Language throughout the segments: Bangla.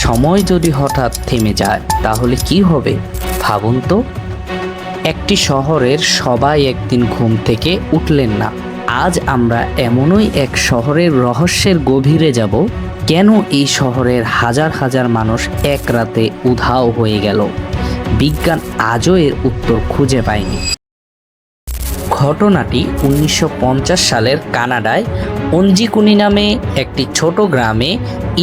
সময় যদি হঠাৎ থেমে যায় তাহলে কি হবে ভাবুন তো। একটি শহরের সবাই একদিন ঘুম থেকে উঠলেন না। আজ আমরা এমনই এক শহরের রহস্যের গভীরে যাব। কেন এই শহরের হাজার হাজার মানুষ এক রাতে উধাও হয়ে গেল? বিজ্ঞান আজও এর উত্তর খুঁজে পায়নি। ঘটনাটি 1950 সালের কানাডায় অঞ্জিকুনি নামে একটি ছোট গ্রামে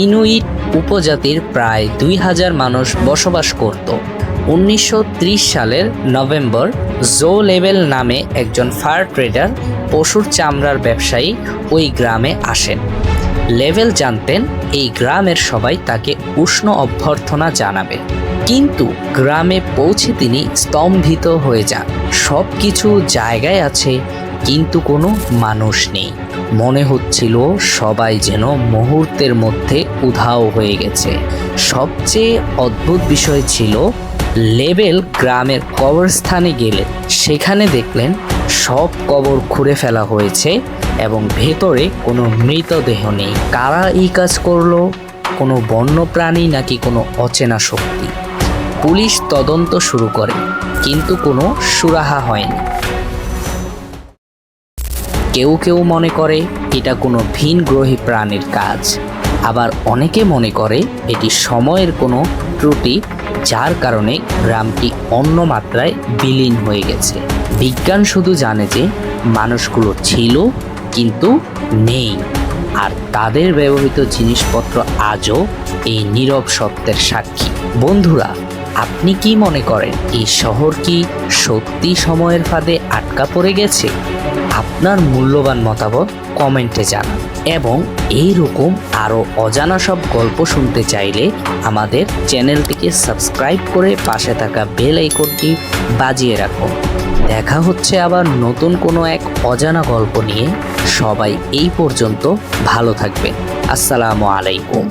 ইনুইট উপজাতির প্রায় 2000 মানুষ বসবাস করত। 1930 সালের নভেম্বর জো লেভেল নামে একজন ফার ট্রেডার, পশুর চামড়ার ব্যবসায়ী ওই গ্রামে আসেন। লেভেল জানতেন এই গ্রামের সবাই তাকে উষ্ণ অভ্যর্থনা জানাবে, কিন্তু গ্রামে পৌঁছে তিনি স্তম্ভিত হয়ে যান। সব কিছু জায়গায় আছে, কিন্তু কোনো মানুষ নেই। মনে হচ্ছিল সবাই যেন মুহূর্তের মধ্যে উধাও হয়ে গেছে। সবচেয়ে অদ্ভুত বিষয় ছিল, লেভেল গ্রামের কবরস্থানে গেলেন। সেখানে দেখলেন সব কবর খুঁড়ে ফেলা হয়েছে এবং ভেতরে কোনো মৃতদেহ নেই। কারা এই কাজ করলো? কোনো বন্য প্রাণী নাকি কোনো অচেনা শক্তি? পুলিশ তদন্ত শুরু করে, কিন্তু কোনো সুরাহা হয়নি। কেউ কেউ মনে করে এটা কোনো ভিনগ্রহী প্রাণীর কাজ, আবার অনেকে মনে করে এটি সময়ের কোনো ত্রুটি, যার কারণে গ্রামটি অন্য মাত্রায় বিলীন হয়ে গেছে। বিজ্ঞান শুধু জানে যে মানুষগুলো ছিল কিন্তু নেই, আর তাদের ব্যবহৃত জিনিসপত্র আজও এই নীরব সত্যের সাক্ষী। বন্ধুরা, আপনি কি মনে করেন এই শহর কি সত্যি সময়ের ফাঁদে আটকা পড়ে গেছে? আপনার মূল্যবান মতামত কমেন্টে জানান, এবং এইরকম আরও অজানা সব গল্প শুনতে চাইলে আমাদের চ্যানেলটিকে সাবস্ক্রাইব করে পাশে থাকা বেল আইকনটি বাজিয়ে রাখুন। দেখা হচ্ছে আবার নতুন কোনো এক অজানা গল্প নিয়ে। সবাই এই পর্যন্ত ভালো থাকবেন। আসসালামু আলাইকুম।